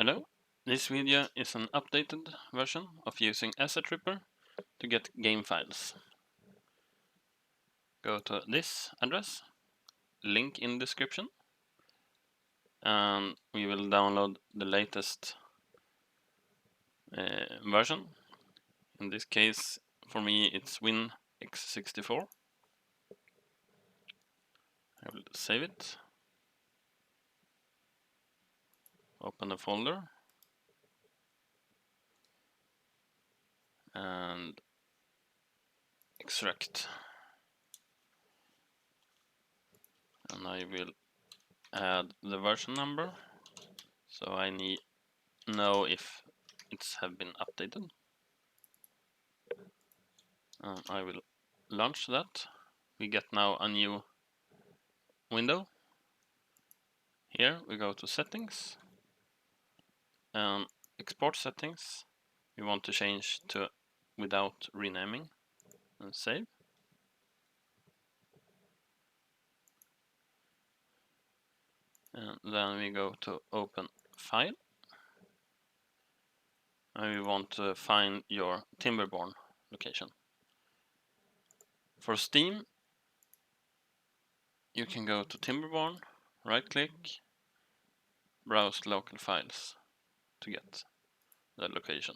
Hello, this video is an updated version of using AssetRipper to get game files. Go to this address, link in description, and we will download the latest version. In this case, for me, it's WinX64. I will save it, open the folder, and extract. And I will add the version number, so I know if it's have been updated. I will launch that. We get now a new window. Here we go to settings and export settings. We want to change to without renaming and save. And then we go to open file. And we want to find your Timberborn location. For Steam, you can go to Timberborn, right click, browse local files to get the location.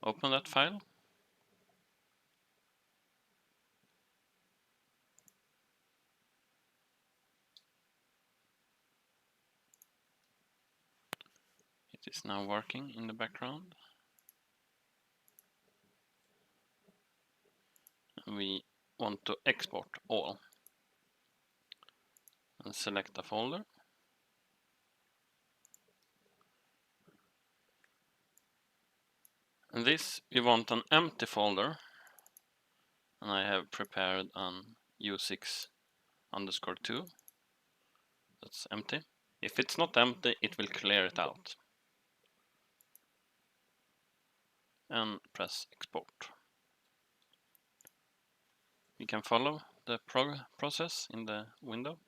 Open that file. It is now working in the background. We want to export all and select a folder. And this we want an empty folder, and I have prepared an U6_2 that's empty. If it's not empty, it will clear it out. And press export. We can follow the process in the window.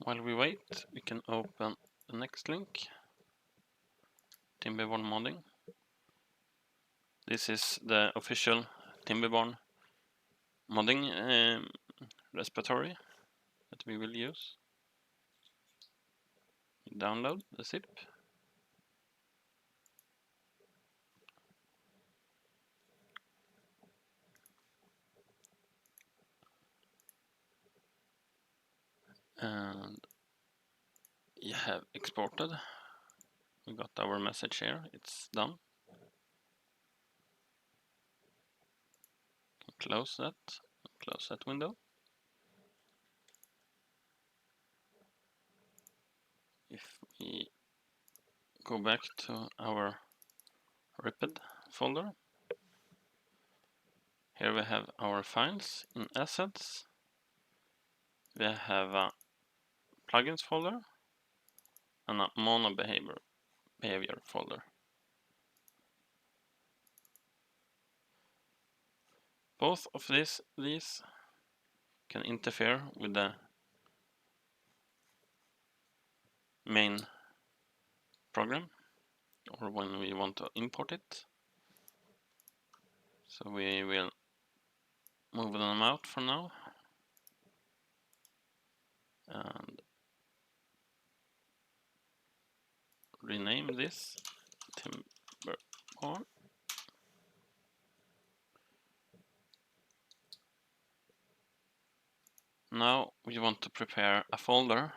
While we wait, we can open the next link, Timberborn modding. This is the official Timberborn modding repository that we will use. Download the zip. And you have exported. We got our message here, it's done. Close that window. If we go back to our ripped folder, here we have our files in assets. We have a plugins folder and a Monobehavior folder. Both of these can interfere with the main program or when we want to import it. So we will move them out for now and rename this Timberborn. Now we want to prepare a folder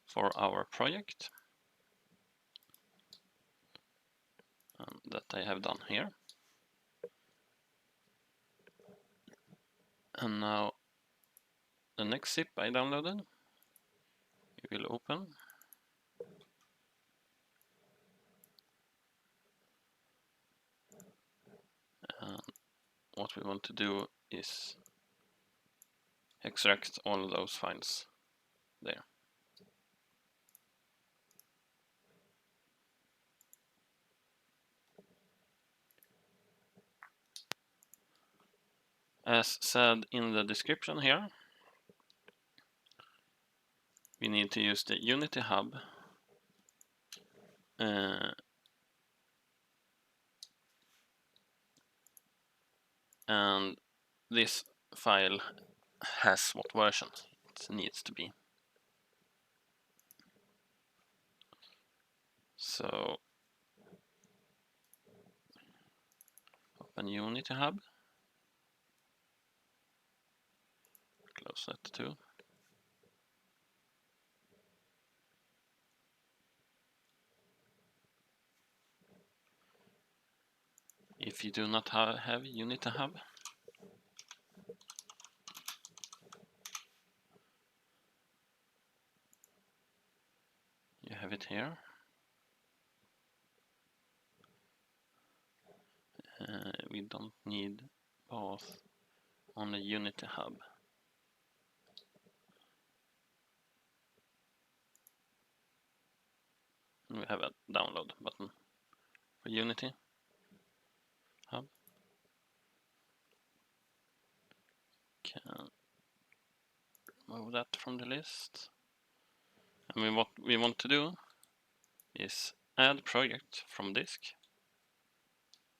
for our project, that I have done here. And now the next zip I downloaded, we will open. And what we want to do is extract all of those files there. As said in the description here, we need to use the Unity Hub and this file has what version it needs to be. So open Unity Hub, close that too. If you do not have Unity Hub, you have it here. We don't need both on the Unity Hub. And we have a download button for Unity Hub. Can remove that from the list. And what we want to do is add project from disk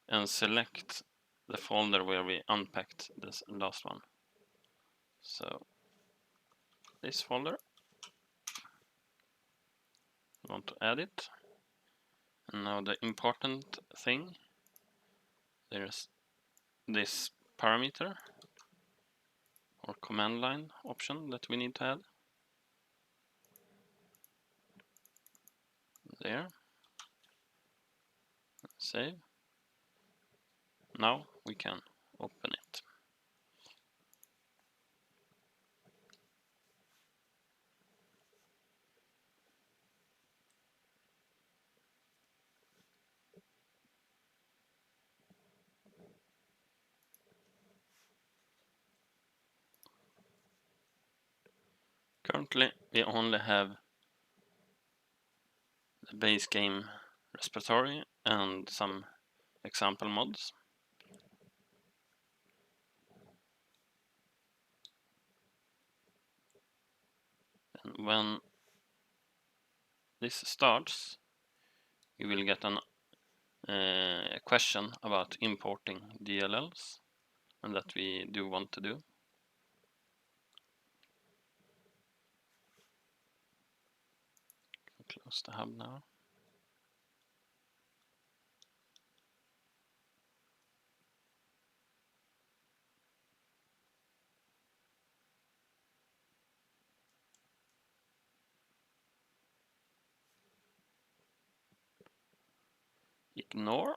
and select the folder where we unpacked this last one. So this folder, we want to add it. And now the important thing, there's this parameter or command line option that we need to add. There. Save. Now we can open it. Currently, we only have the base game repository and some example mods. And when this starts, you will get a question about importing DLLs, and that we do want to do. Close the hub now. Ignore.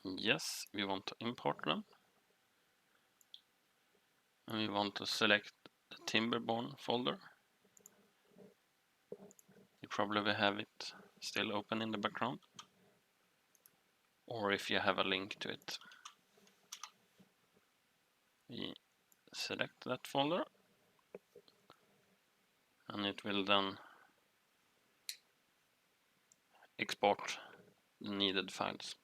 Yes, we want to import them. And we want to select the Timberborn folder. You probably will have it still open in the background, or if you have a link to it. We select that folder, and it will then export the needed files.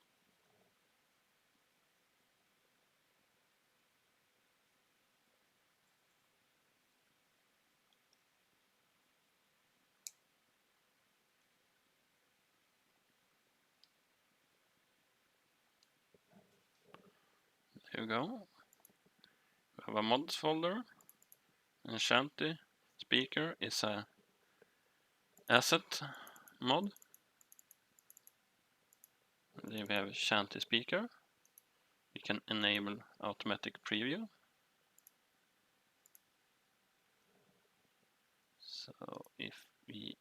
we go. We have a mods folder, and Shanty speaker is a asset mod. Then we have Shanty speaker. We can enable automatic preview. So if we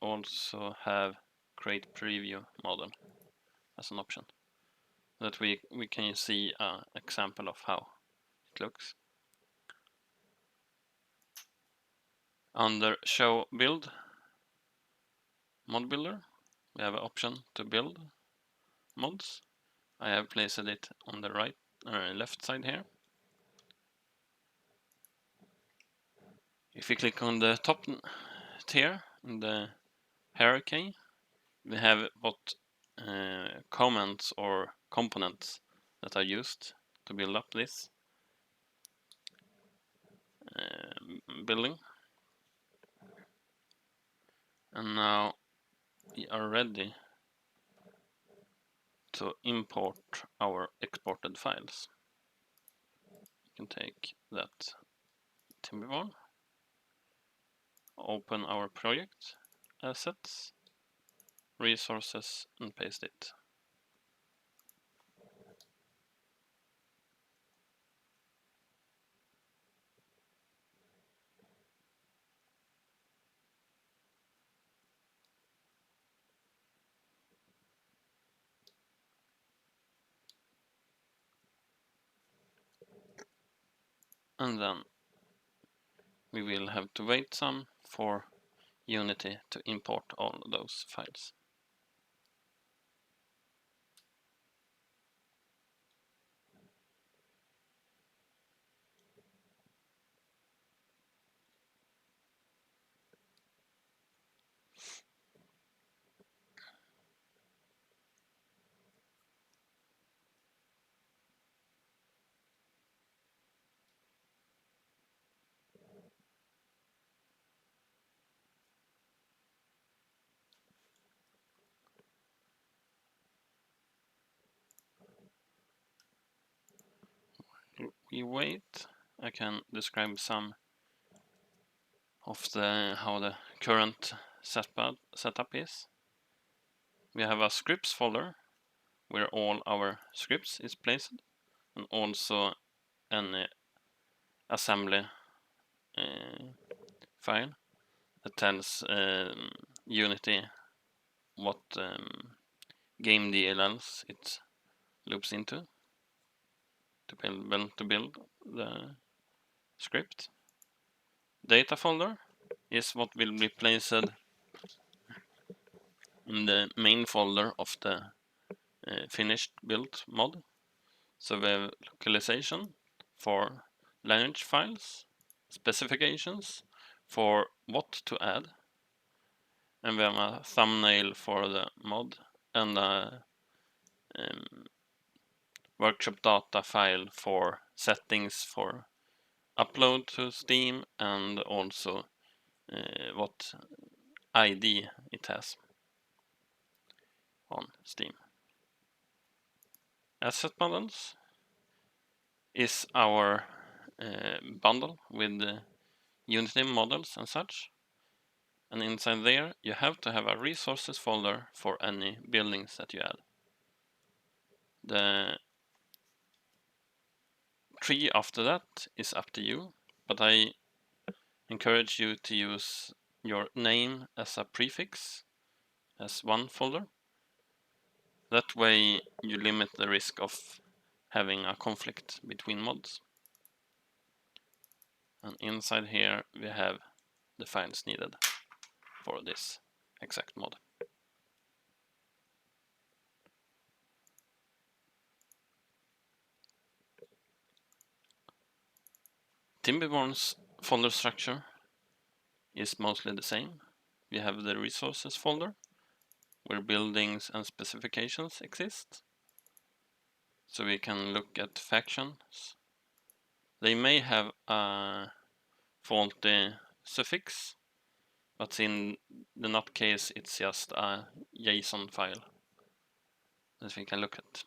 also have create preview model as an option, that we can see an example of how it looks. Under show build mod builder, we have an option to build mods. I have placed it on the right left side here. If we click on the top tier in the hierarchy, we have what comments or components that are used to build up this building. And now we are ready to import our exported files. You can take that Timberborn, open our project, assets, resources, and paste it. And then we will have to wait some for Unity to import all those files. We wait. I can describe some of how the current setup is. We have a scripts folder where all our scripts is placed, and also an assembly file that tells Unity what game DLLs it loops into to build the script. Data folder is what will be placed in the main folder of the finished build mod. So we have localization for language files, specifications for what to add, and we have a thumbnail for the mod and a workshop data file for settings for upload to Steam, and also what ID it has on Steam. Asset models is our bundle with the Unity models and such. And inside there, you have to have a resources folder for any buildings that you add. The tree after that is up to you, but I encourage you to use your name as a prefix, as one folder. That way you limit the risk of having a conflict between mods. And inside here we have the files needed for this exact mod. Timberborn's folder structure is mostly the same. We have the resources folder where buildings and specifications exist. So we can look at factions. They may have a faulty suffix, but in the not case it's just a JSON file that we can look at.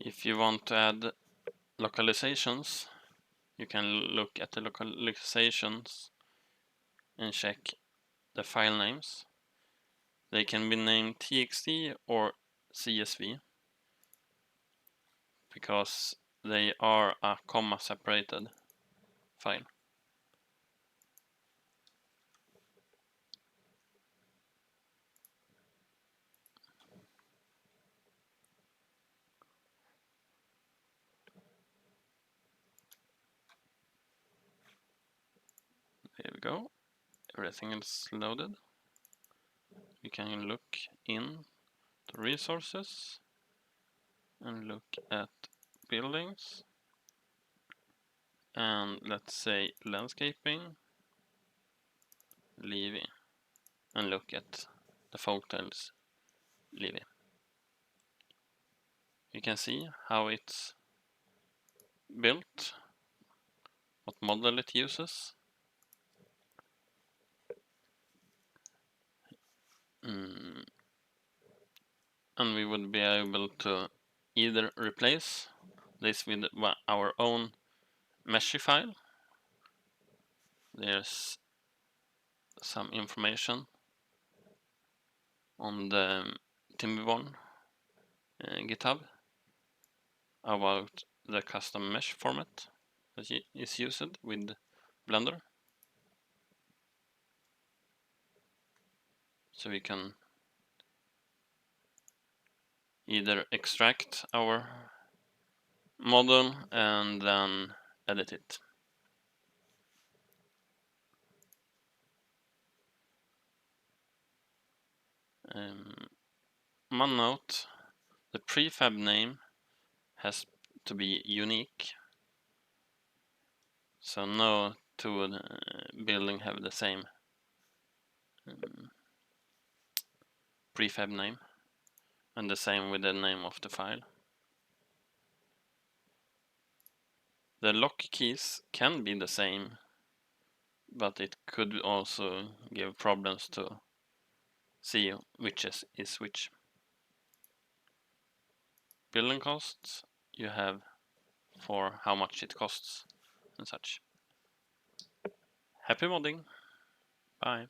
If you want to add localizations, you can look at the localizations and check the file names. They can be named txt or CSV because they are a comma separated file. There we go. Everything is loaded. We can look in the resources and look at buildings, and let's say landscaping, Levy, and look at the photos Levy. You can see how it's built, what model it uses. And we would be able to either replace this with our own mesh file. There's some information on the Timberborn GitHub about the custom mesh format that is used with Blender. So we can either extract our model and then edit it. One note, the prefab name has to be unique. So no two building have the same prefab name, and the same with the name of the file. The lock keys can be the same, but it could also give problems to see which is which. Building costs you have for how much it costs and such. Happy modding! Bye!